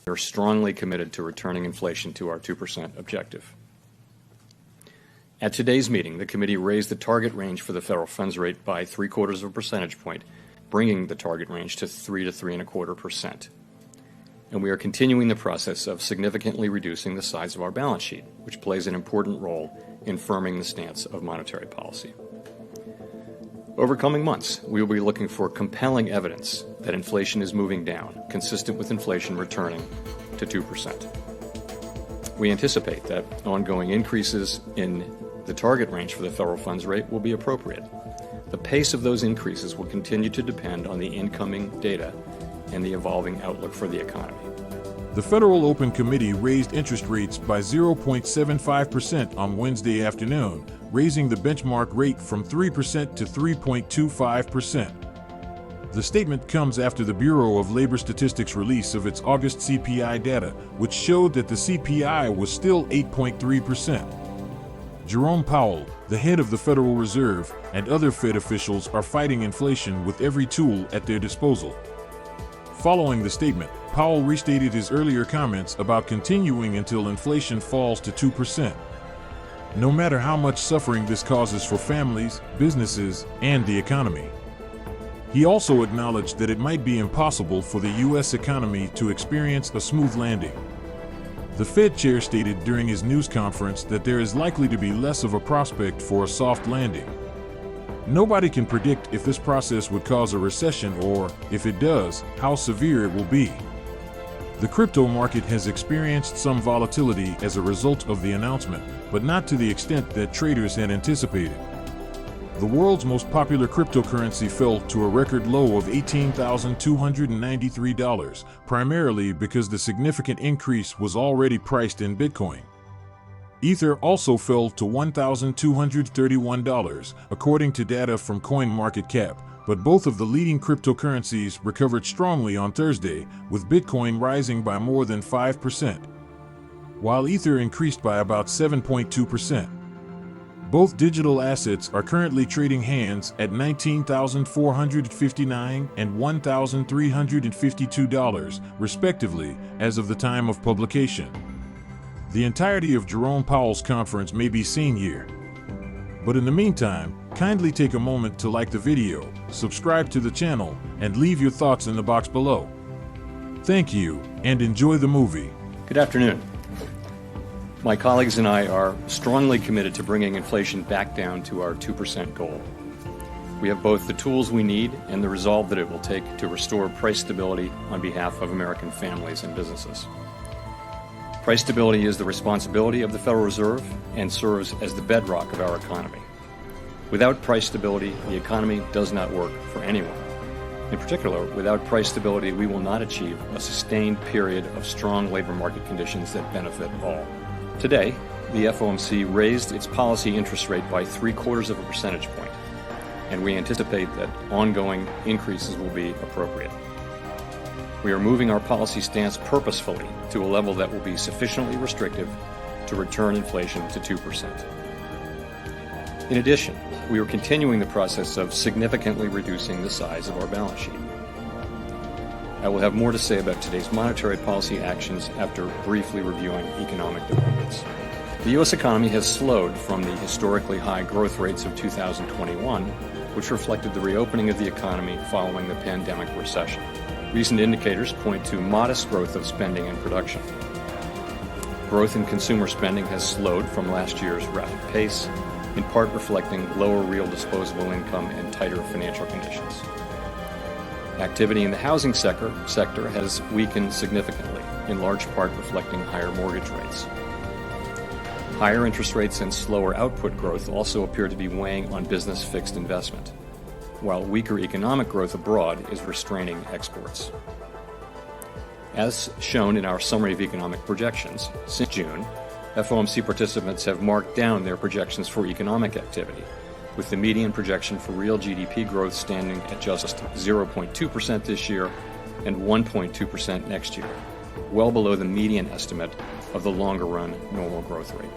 We are strongly committed to returning inflation to our 2% objective. At today's meeting, the committee raised the target range for the federal funds rate by 0.75 percentage point, bringing the target range to 3 to 3.25%. And we are continuing the process of significantly reducing the size of our balance sheet, which plays an important role in firming the stance of monetary policy. Over coming months, we will be looking for compelling evidence that inflation is moving down, consistent with inflation returning to 2%. We anticipate that ongoing increases in the target range for the federal funds rate will be appropriate. The pace of those increases will continue to depend on the incoming data and the evolving outlook for the economy. The Federal Open Committee raised interest rates by 0.75% on Wednesday afternoon, raising the benchmark rate from 3% to 3.25%. The statement comes after the Bureau of Labor Statistics release of its August CPI data, which showed that the CPI was still 8.3%. Jerome Powell, the head of the Federal Reserve, and other Fed officials are fighting inflation with every tool at their disposal. Following the statement, Powell restated his earlier comments about continuing until inflation falls to 2%. No matter how much suffering this causes for families, businesses, and the economy. He also acknowledged that it might be impossible for the U.S. economy to experience a smooth landing. The Fed chair stated during his news conference that there is likely to be less of a prospect for a soft landing. Nobody can predict if this process would cause a recession or, if it does, how severe it will be. The crypto market has experienced some volatility as a result of the announcement, but not to the extent that traders had anticipated. The world's most popular cryptocurrency fell to a record low of $18,293, primarily because the significant increase was already priced in Bitcoin. Ether also fell to $1,231, according to data from CoinMarketCap, but both of the leading cryptocurrencies recovered strongly on Thursday, with Bitcoin rising by more than 5%, while Ether increased by about 7.2%. Both digital assets are currently trading hands at $19,459 and $1,352, respectively, as of the time of publication. The entirety of Jerome Powell's conference may be seen here. But in the meantime, kindly take a moment to like the video, subscribe to the channel, and leave your thoughts in the box below. Thank you, and enjoy the movie. Good afternoon. My colleagues and I are strongly committed to bringing inflation back down to our 2% goal. We have both the tools we need and the resolve that it will take to restore price stability on behalf of American families and businesses. Price stability is the responsibility of the Federal Reserve and serves as the bedrock of our economy. Without price stability, the economy does not work for anyone. In particular, without price stability, we will not achieve a sustained period of strong labor market conditions that benefit all. Today, the FOMC raised its policy interest rate by 0.75 percentage point, and we anticipate that ongoing increases will be appropriate. We are moving our policy stance purposefully to a level that will be sufficiently restrictive to return inflation to 2%. In addition, we are continuing the process of significantly reducing the size of our balance sheet. I will have more to say about today's monetary policy actions after briefly reviewing economic developments. The U.S. economy has slowed from the historically high growth rates of 2021, which reflected the reopening of the economy following the pandemic recession. Recent indicators point to modest growth of spending and production. Growth in consumer spending has slowed from last year's rapid pace, in part reflecting lower real disposable income and tighter financial conditions. Activity in the housing sector has weakened significantly, in large part reflecting higher mortgage rates. Higher interest rates and slower output growth also appear to be weighing on business fixed investment, while weaker economic growth abroad is restraining exports. As shown in our summary of economic projections, since June, FOMC participants have marked down their projections for economic activity, with the median projection for real GDP growth standing at just 0.2% this year and 1.2% next year, well below the median estimate of the longer-run normal growth rate.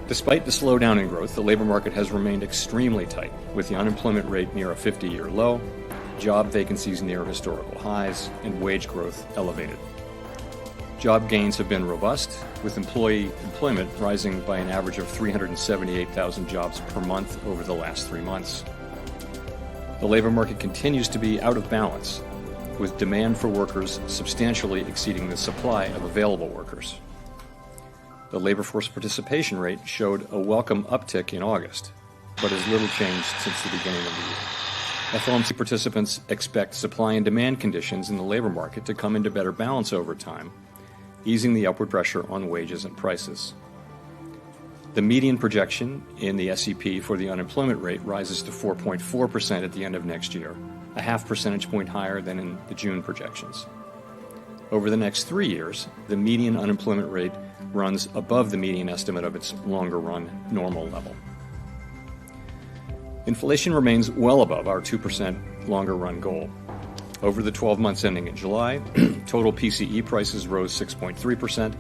Despite the slowdown in growth, the labor market has remained extremely tight, with the unemployment rate near a 50-year low, job vacancies near historical highs, and wage growth elevated. Job gains have been robust, with employee employment rising by an average of 378,000 jobs per month over the last 3 months. The labor market continues to be out of balance, with demand for workers substantially exceeding the supply of available workers. The labor force participation rate showed a welcome uptick in August, but has little changed since the beginning of the year. FOMC participants expect supply and demand conditions in the labor market to come into better balance over time, easing the upward pressure on wages and prices. The median projection in the SEP for the unemployment rate rises to 4.4% at the end of next year, a half percentage point higher than in the June projections. Over the next 3 years, the median unemployment rate runs above the median estimate of its longer-run normal level. Inflation remains well above our 2% longer-run goal. Over the 12 months ending in July, total PCE prices rose 6.3%.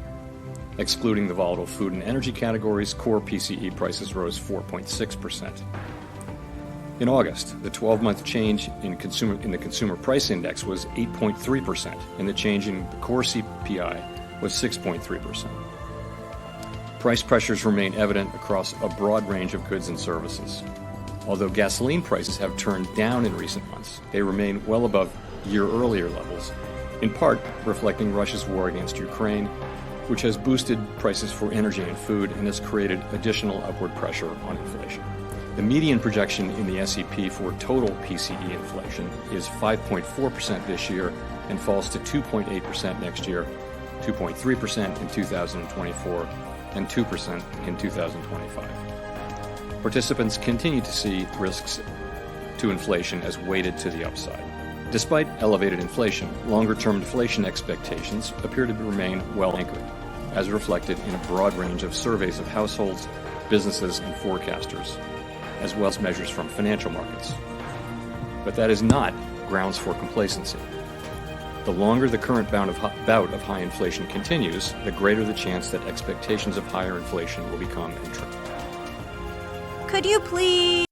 Excluding the volatile food and energy categories, core PCE prices rose 4.6%. In August, the 12-month change in the Consumer Price Index was 8.3%, and the change in the core CPI was 6.3%. Price pressures remain evident across a broad range of goods and services. Although gasoline prices have turned down in recent months, they remain well above year-earlier levels, in part reflecting Russia's war against Ukraine, which has boosted prices for energy and food and has created additional upward pressure on inflation. The median projection in the SEP for total PCE inflation is 5.4% this year and falls to 2.8% next year, 2.3% in 2024, and 2% in 2025. Participants continue to see risks to inflation as weighted to the upside. Despite elevated inflation, longer-term inflation expectations appear to remain well anchored, as reflected in a broad range of surveys of households, businesses, and forecasters, as well as measures from financial markets. But that is not grounds for complacency. The longer the current bout of high inflation continues, the greater the chance that expectations of higher inflation will become untrue. Could you please